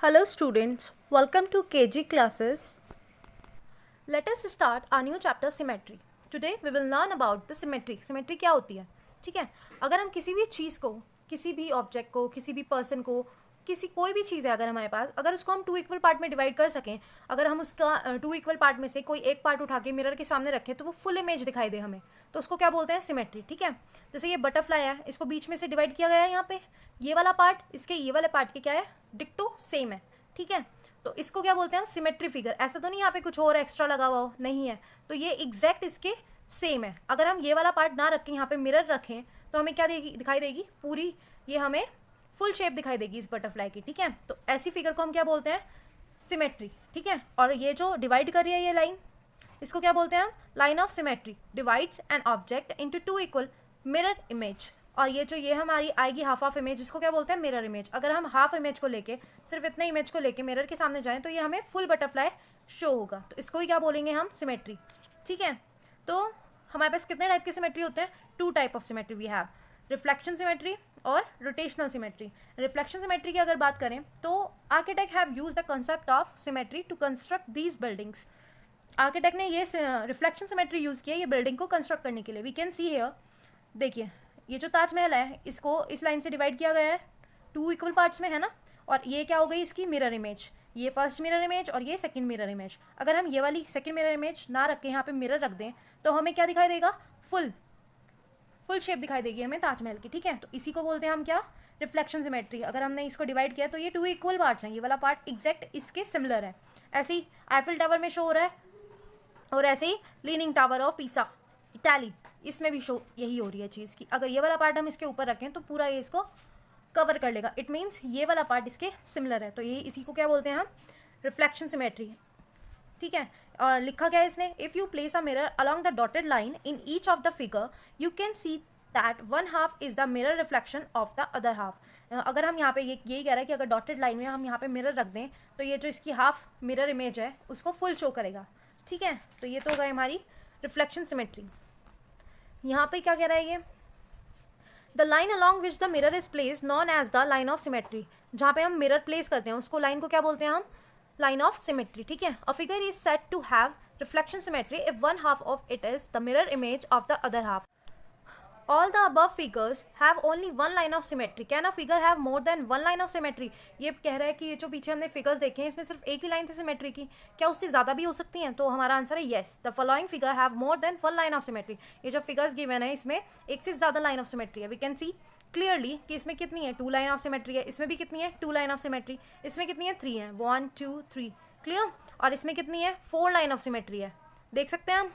Hello students, welcome to KG classes. Let us start our new chapter symmetry. Today we will learn about the symmetry. Symmetry क्या होती है? ठीक है, अगर हम किसी भी चीज़ को, किसी भी ऑब्जेक्ट को, किसी भी पर्सन को, कोई भी चीज़ है अगर हमारे पास, अगर उसको हम 2 इक्वल पार्ट में डिवाइड कर सकें, अगर हम उसका 2 इक्वल पार्ट में से कोई एक पार्ट उठा के मिरर के सामने रखें तो वो फुल इमेज दिखाई दे हमें, तो उसको क्या बोलते हैं? सिमेट्री. ठीक है, जैसे ये बटरफ्लाई है, इसको बीच में से डिवाइड किया गया है यहाँ पे, ये वाला पार्ट इसके ये वाले पार्ट के क्या है? डिक्टो सेम है. ठीक है, तो इसको क्या बोलते हैं हम? Symmetry figure. ऐसा तो नहीं यहाँ पे कुछ और एक्स्ट्रा लगा हुआ हो, नहीं है, तो ये एग्जैक्ट इसके सेम है. अगर हम ये वाला पार्ट ना रखें, यहाँ पे मिरर रखें, तो हमें क्या देगी? दिखाई देगी पूरी, ये हमें फुल शेप दिखाई देगी इस बटरफ्लाई की. ठीक है, तो ऐसी फिगर को हम क्या बोलते हैं? सिमेट्री. ठीक है, और ये जो डिवाइड कर रही है ये लाइन, इसको क्या बोलते हैं हम? Line of symmetry. Divides an object into 2 equal mirror image. और ये हमारी आएगी हाफ ऑफ इमेज, इसको क्या बोलते हैं? Mirror image. अगर हम हाफ इमेज को लेके, सिर्फ इतने इमेज को लेके मिरर के सामने जाएं तो ये हमें फुल बटरफ्लाई शो होगा, तो इसको ही क्या बोलेंगे हम? सिमेट्री. ठीक है, तो हमारे पास कितने टाइप के सिमेट्री होते हैं? 2 type of symmetry we have, reflection symmetry और रोटेशनल सिमेट्री. रिफ्लेक्शन सिमेट्री की अगर बात करें तो architect have use the concept of symmetry to construct these buildings. Architect ने ये रिफ्लेक्शन सिमेट्री यूज किया ये बिल्डिंग को कंस्ट्रक्ट करने के लिए. वी कैन सी हियर, देखिए ये जो ताजमहल है, इसको इस लाइन से डिवाइड किया गया है 2 इक्वल पार्ट्स में, है ना, और ये क्या हो गई? इसकी मिरर इमेज. ये फर्स्ट मिरर इमेज और ये सेकंड मिरर इमेज. अगर हम ये वाली सेकंड मिरर इमेज ना रख के यहाँ पे मिरर रख दें तो हमें क्या दिखाई देगा? फुल शेप दिखाई देगी हमें ताजमहल की. ठीक है, तो इसी को बोलते हैं हम क्या? Reflection symmetry. अगर हमने इसको डिवाइड किया तो ये 2 इक्वल पार्ट्स हैं, ये वाला पार्ट एग्जैक्ट इसके सिमिलर है. ऐसे ही आईफिल टावर में शो हो रहा है, और ऐसे ही leaning tower of Pisa Italy, इसमें भी शो यही हो रही है चीज़ की. अगर ये वाला पार्ट हम इसके ऊपर रखें तो पूरा ये इसको कवर कर लेगा. इट मीन्स ये वाला पार्ट इसके सिमिलर है, तो ये इसी को क्या बोलते हैं हम? Reflection symmetry. ठीक है, और लिखा क्या है इसने? If you place a mirror along the dotted line in each of the figure you can see that one half is the mirror reflection of the other half. अगर हम यहाँ पे यही कह रहा है कि अगर डॉटेड लाइन में हम यहाँ पे मिरर रख दें तो ये जो इसकी हाफ मिरर इमेज है उसको फुल शो करेगा. ठीक है, तो ये तो हो गई हमारी रिफ्लेक्शन सिमेट्री. यहाँ पे क्या कह रहा है ये? The line along which the mirror is place known as the line of symmetry. जहाँ पे हम मिरर प्लेस करते हैं उसको, लाइन को क्या बोलते हैं हम? Line of symmetry. ठीक है, a figure is set to have reflection symmetry if one half of it is the mirror image of the other half. All the above figures have only one line of symmetry. Can a figure have more than one line of symmetry? ये कह रहा है कि ये जो पीछे हमने figures देखे हैं इसमें सिर्फ एक ही लाइन थी सिमेट्री की, क्या उससे ज़्यादा भी हो सकती हैं? तो हमारा आंसर है yes. The following figure have more than one line of symmetry. ये जो फिगर्स गिवन है इसमें एक से ज़्यादा लाइन ऑफ सिमेट्री है. वी कैन सी क्लियरली कि इसमें कितनी है? 2 लाइन ऑफ सिमेट्री है. इसमें भी कितनी है? 2 लाइन ऑफ सिमेट्री. इसमें कितनी है? 3 है. 1 2 3. क्लियर. और इसमें कितनी है? 4 लाइन ऑफ सिमेट्री है. देख सकते हैं हम.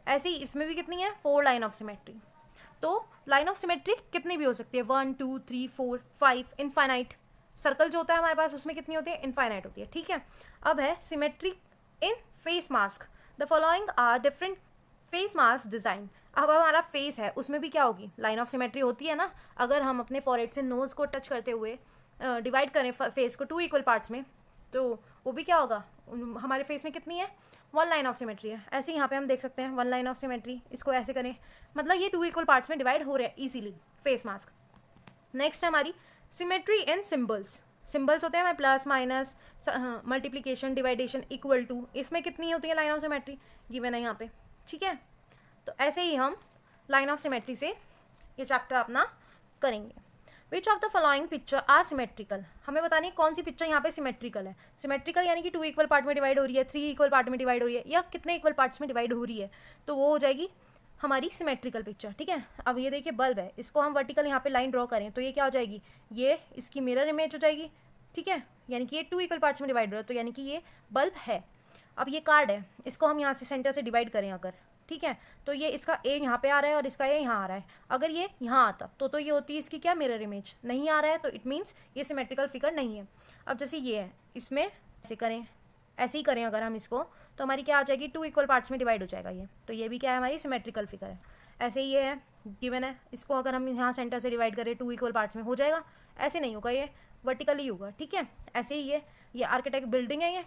ऐसे ही इसमें भी कितनी है? 4 लाइन ऑफ सिमेट्री. तो लाइन ऑफ सिमेट्री कितनी भी हो सकती है? 1 2 3 4 5, इनफाइनाइट. सर्कल जो होता है हमारे पास उसमें कितनी होती है? इनफाइनाइट होती है. ठीक है, अब है symmetry in face mask. The following are different face mask design. अब हमारा फेस है, उसमें भी क्या होगी? लाइन ऑफ सिमेट्री होती है ना. अगर हम अपने फॉरहेड से नोज़ को टच करते हुए डिवाइड करें फेस को 2 इक्वल पार्ट्स में, तो वो भी क्या होगा? हमारे फेस में कितनी है? 1 लाइन ऑफ सिमेट्री है. ऐसे यहाँ पे हम देख सकते हैं 1 लाइन ऑफ सिमेट्री. इसको ऐसे करें, मतलब ये 2 इक्वल पार्ट्स में डिवाइड हो रहे हैं इजीली फेस मास्क. नेक्स्ट है हमारी सिमेट्री इन सिम्बल्स. सिम्बल्स होते हैं हमारे plus minus, multiplication, division, equal to. इसमें कितनी होती है लाइन ऑफ सिमेट्री? गिवन है यहाँ पे. ठीक है, तो ऐसे ही हम लाइन ऑफ सिमेट्री से ये चैप्टर अपना करेंगे. Which of the following picture are symmetrical. हमें बतानी है कौन सी पिक्चर यहाँ पे सिमेट्रिकल है. सिमेट्रिकल यानी कि 2 इक्वल पार्ट में डिवाइड हो रही है, 3 इक्वल पार्ट में डिवाइड हो रही है, या कितने इक्वल पार्ट्स में डिवाइड हो रही है, तो वो हो जाएगी हमारी सिमेट्रिकल पिक्चर. ठीक है, अब ये देखिए बल्ब है, इसको हम वर्टिकल यहाँ पे लाइन ड्रॉ करें तो ये क्या हो जाएगी? ये इसकी मिरर इमेज हो जाएगी. ठीक है, यानी कि ये 2 इक्वल पार्ट्स में डिवाइड हो रहा है, तो यानी कि ये बल्ब है. अब ये कार्ड है, इसको हम यहाँ से सेंटर से डिवाइड करें अगर, ठीक है, तो ये इसका ए यहाँ पे आ रहा है और इसका ए यहाँ आ रहा है. अगर ये यहाँ आता तो ये होती है इसकी क्या? Mirror image. नहीं आ रहा है तो इट मीन्स ये सिमेट्रिकल फिगर नहीं है. अब जैसे ये है, इसमें ऐसे करें, ऐसे ही करें अगर हम इसको, तो हमारी क्या आ जाएगी? 2 इक्वल पार्ट्स में डिवाइड हो जाएगा ये, तो ये भी क्या है? हमारी सिमेट्रिकल फिगर है. ऐसे ही ये है, गिवन है, इसको अगर हम यहाँ सेंटर से डिवाइड करें 2 इक्वल पार्ट्स में हो जाएगा. ऐसे नहीं होगा, ये वर्टिकली होगा. ठीक है, ऐसे ही ये आर्किटेक्ट बिल्डिंग है,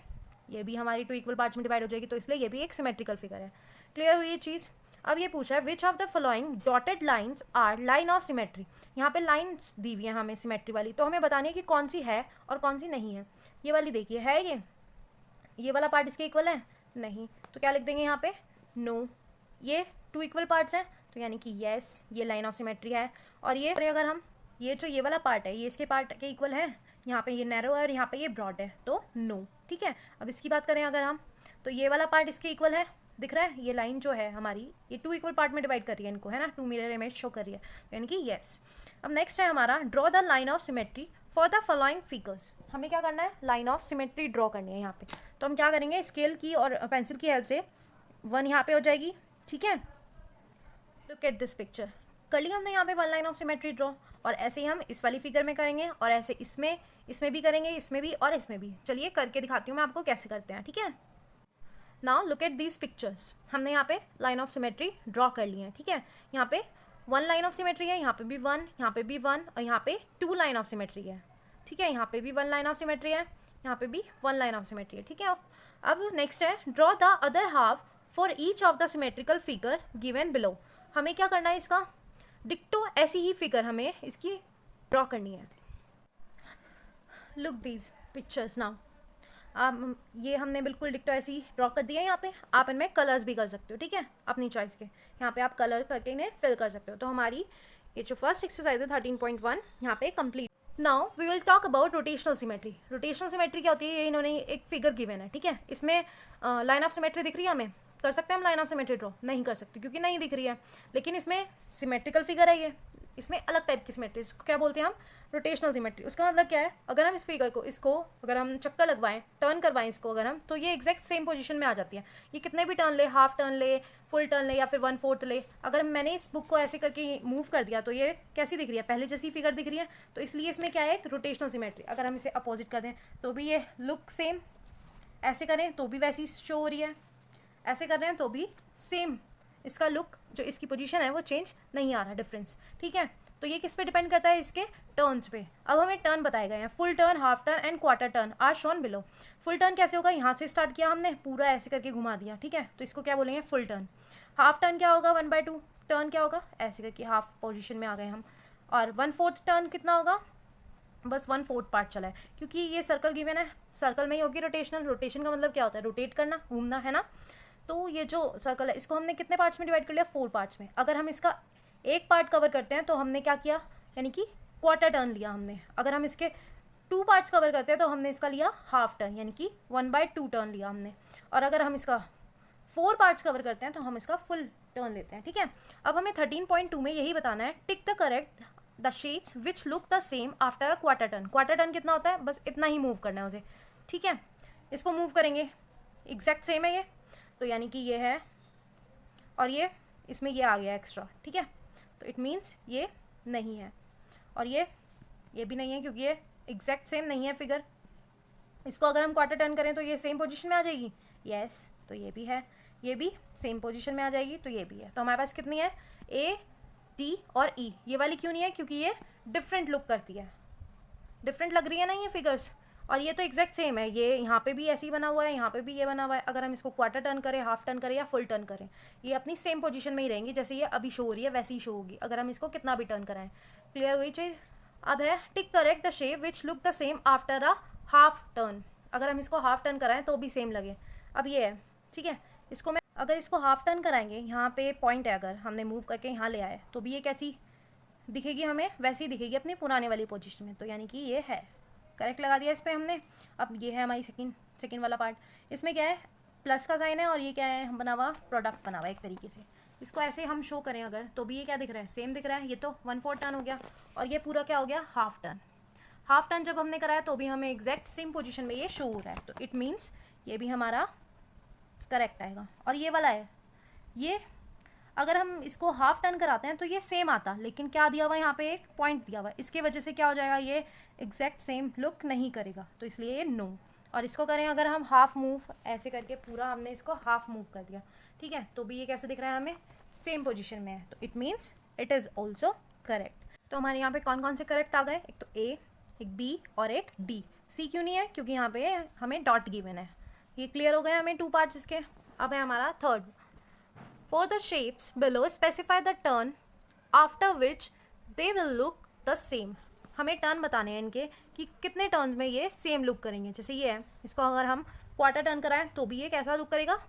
ये भी हमारी 2 इक्वल पार्ट्स में डिवाइड हो जाएगी, तो इसलिए ये भी एक सिमेट्रिकल फिगर है. क्लियर हुई ये चीज़? अब ये पूछा है which of the following dotted lines are line of symmetry. यहाँ पे लाइन्स दी हुई है हमें सिमेट्री वाली, तो हमें बतानी है कि कौन सी है और कौन सी नहीं है। ये वाली देखिए है, ये वाला पार्ट इसके इक्वल है नहीं, तो क्या लिख देंगे यहाँ पे नो। ये 2 इक्वल पार्ट्स हैं तो यानी कि येस ये लाइन ऑफ सिमेट्री है। और ये अगर हम ये जो ये वाला पार्ट है ये इसके पार्ट के इक्वल है, यहाँ पे ये नैरो है और यहाँ पे ये ब्रॉड है, तो नो। ठीक है, अब इसकी बात करें अगर हम, तो ये वाला पार्ट इसके इक्वल है, दिख रहा है ये लाइन जो है हमारी ये 2 इक्वल पार्ट में डिवाइड कर रही है इनको, है ना, 2 मिरर इमेज शो कर रही है, यानी कि येस। अब नेक्स्ट है हमारा draw the line of symmetry for the following figures. हमें क्या करना है, लाइन ऑफ सिमेट्री ड्रॉ करनी है यहाँ पे। तो हम क्या करेंगे, स्केल की और पेंसिल की हेल्प से 1 यहाँ पे हो जाएगी। ठीक है, लुक एट दिस पिक्चर, कर लिया हमने यहाँ पे 1 लाइन ऑफ सिमेट्री ड्रॉ। और ऐसे ही हम इस वाली फिगर में करेंगे और ऐसे इसमें भी करेंगे, इसमें भी और इसमें भी। चलिए करके दिखाती हूँ मैं आपको कैसे करते हैं। ठीक है, now look at these pictures, हमने यहाँ पे लाइन ऑफ सिमेट्री ड्रॉ कर ली है। ठीक है, यहाँ पे 1 लाइन ऑफ सिमेट्री है, यहाँ पे भी 1, यहाँ पे भी 1 और यहाँ पे 2 लाइन ऑफ सिमेट्री है। ठीक है, यहाँ पे भी 1 लाइन ऑफ सिमेट्री है, यहाँ पे भी 1 लाइन ऑफ सिमेट्री है। ठीक है, अब नेक्स्ट है draw the other half for each of the symmetrical figure given below. हमें क्या करना है, इसका डिक्टो ऐसी ही फिगर हमें इसकी ड्रॉ करनी है। लुक दीज पिक्चर्स नाउ, ये हमने बिल्कुल डिक्टो ऐसी ही ड्रॉ कर दिया है। यहाँ पे आप इनमें कलर्स भी कर सकते हो। ठीक है, अपनी चॉइस के यहाँ पे आप कलर करके इन्हें फिल कर सकते हो। तो हमारी ये जो फर्स्ट एक्सरसाइज है 13.1 यहाँ पे complete. Now we will talk about rotational symmetry. Rotational symmetry क्या होती है, ये इन्होंने एक फिगर गिवन है। ठीक है, इसमें लाइन ऑफ सिमेट्री दिख रही है, हमें कर सकते हैं हम लाइन ऑफ सिमेट्री ड्रॉ, नहीं कर सकते क्योंकि नहीं दिख रही है। लेकिन इसमें सिमेट्रिकल फिगर है, ये इसमें अलग टाइप की सिमेट्री, इसको क्या बोलते हैं हम, रोटेशनल सिमेट्री। उसका मतलब क्या है, अगर हम इस फिगर को इसको अगर हम चक्कर लगवाएं, टर्न करवाएं इसको अगर हम, तो ये एग्जैक्ट सेम पोजीशन में आ जाती है। ये कितने भी टर्न ले, हाफ टर्न ले, फुल टर्न ले या फिर 1/4 ले, अगर मैंने इस बुक को ऐसे करके मूव कर दिया तो ये कैसी दिख रही है, पहले जैसी फिगर दिख रही है। तो इसलिए इसमें क्या है, एक रोटेशनल सिमेट्री। अगर हम इसे अपोजिट कर दें तो भी ये लुक सेम, ऐसे करें तो भी वैसी शो हो रही है, ऐसे कर रहे हैं तो भी सेम इसका लुक, जो इसकी पोजीशन है वो चेंज नहीं आ रहा, डिफरेंस। ठीक है, तो ये किस पे डिपेंड करता है, इसके टर्न्स पे। अब हमें टर्न बताए गए हैं, full turn, half turn and quarter turn are shown below. Full turn कैसे होगा, यहाँ से स्टार्ट किया हमने, पूरा ऐसे करके घुमा दिया। ठीक है, तो इसको क्या बोलेंगे, फुल टर्न। हाफ टर्न क्या होगा, 1/2 टर्न क्या होगा, ऐसे करके हाफ पोजिशन में आ गए हम। और 1/4 टर्न कितना होगा, बस 1/4 पार्ट चला है, क्योंकि ये सर्कल गिवन है, सर्कल में ही होगी रोटेशनल। रोटेशन का मतलब क्या होता है, रोटेट करना, घूमना, है ना। तो ये जो सर्कल है इसको हमने कितने पार्ट्स में डिवाइड कर लिया, 4 पार्ट्स में। अगर हम इसका एक पार्ट कवर करते हैं तो हमने क्या किया, यानी कि क्वार्टर टर्न लिया हमने। अगर हम इसके 2 पार्ट्स कवर करते हैं तो हमने इसका लिया हाफ टर्न, यानी कि 1/2 टर्न लिया हमने। और अगर हम इसका 4 पार्ट्स कवर करते हैं तो हम इसका फुल टर्न लेते हैं। ठीक है, अब हमें 13.2 में यही बताना है, tick the correct the shapes which look the same after a quarter turn. Quarter turn कितना होता है, बस इतना ही मूव करना है उसे। ठीक है, इसको मूव करेंगे, एग्जैक्ट सेम है ये, तो यानी कि ये है और ये इसमें ये आ गया एक्स्ट्रा। ठीक है, तो इट मीन्स ये नहीं है और ये भी नहीं है, क्योंकि ये एग्जैक्ट सेम नहीं है फिगर। इसको अगर हम क्वार्टर टर्न करें तो ये सेम पोजीशन में आ जाएगी, यस, तो ये भी है, ये भी सेम पोजीशन में आ जाएगी, तो ये भी है। तो हमारे पास कितनी है, ए, डी और ई। ये वाली क्यों नहीं है, क्योंकि ये डिफरेंट लुक करती है, डिफरेंट लग रही है ना ये फिगर्स। और ये तो एग्जैक्ट सेम है, ये यहाँ पे भी ऐसे ही बना हुआ है, यहाँ पे भी ये बना हुआ है। अगर हम इसको क्वार्टर टर्न करें, हाफ टर्न करें या फुल टर्न करें, ये अपनी सेम पोजीशन में ही रहेंगी, जैसे ये अभी शो हो रही है वैसी ही शो होगी, अगर हम इसको कितना भी टर्न कराएं। क्लियर हुई चीज़। अब है tick correct the shape which look the same after a half turn. अगर हम इसको हाफ टर्न कराएं तो भी सेम लगे। अब ये है, ठीक है, इसको मैं अगर इसको हाफ टर्न कराएंगे, यहाँ पे पॉइंट है, अगर हमने मूव करके यहाँ ले आए तो भी ये कैसी दिखेगी, हमें वैसी दिखेगी अपनी पुराने वाली पोजीशन में। तो यानी कि ये है, करेक्ट लगा दिया इस पर हमने। अब ये है हमारी सेकंड वाला पार्ट, इसमें क्या है, प्लस का साइन है और ये क्या है, बना हुआ प्रोडक्ट बना हुआ एक तरीके से। इसको ऐसे हम शो करें अगर, तो भी ये क्या दिख रहा है, सेम दिख रहा है। ये तो 1/4 टर्न हो गया और ये पूरा क्या हो गया, हाफ टर्न। हाफ टर्न जब हमने कराया तो भी हमें एग्जैक्ट सेम पोजीशन में ये शो हो रहा है, तो इट मीन्स ये भी हमारा करेक्ट आएगा। और ये वाला है, ये अगर हम इसको हाफ टर्न कराते हैं तो ये सेम आता, लेकिन क्या दिया हुआ है यहाँ पे, एक पॉइंट दिया हुआ है, इसके वजह से क्या हो जाएगा, ये एग्जैक्ट सेम लुक नहीं करेगा, तो इसलिए ये नो। और इसको करें अगर हम हाफ मूव, ऐसे करके पूरा हमने इसको हाफ मूव कर दिया, ठीक है, तो भी ये कैसे दिख रहा है, हमें सेम पोजीशन में है, तो it means it is also correct. तो हमारे यहाँ पे कौन कौन से करेक्ट आ गए, एक तो ए, एक बी और एक डी। सी क्यों नहीं है, क्योंकि यहाँ पे हमें डॉट गिवन है। ये क्लियर हो गए हमें 2 पार्ट्स इसके। अब है हमारा third, For the shapes below, specify the turn after which they will look the same. हमें टर्न बताने हैं इनके कि कितने टर्न में ये सेम लुक करेंगे. जैसे ये है, इसको अगर हम क्वार्टर टर्न कराएं तो भी ये कैसा लुक करेगा,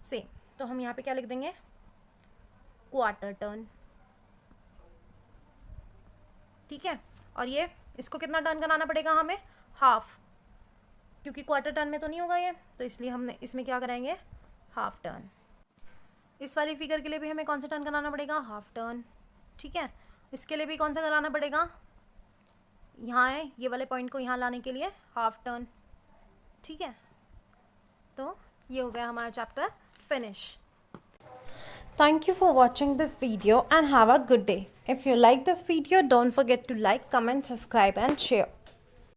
सेम. तो हम यहाँ पे क्या लिख देंगे, क्वार्टर टर्न. ठीक है. और ये इसको कितना टर्न कराना पड़ेगा हमें, हाफ, क्योंकि क्वार्टर टर्न में तो नहीं होगा ये, तो इसलिए हमने इसमें क्या कराएंगे, हाफ टर्न. इस वाली फिगर के लिए भी हमें कौन सा टर्न कराना पड़ेगा, हाफ टर्न. ठीक है. इसके लिए भी कौन सा कराना पड़ेगा, यहाँ है ये वाले पॉइंट को यहाँ लाने के लिए हाफ टर्न. ठीक है. तो ये हो गया हमारा chapter finish. Thank you for watching this video and have a good day. If you like this video, don't forget to like, comment, subscribe and share.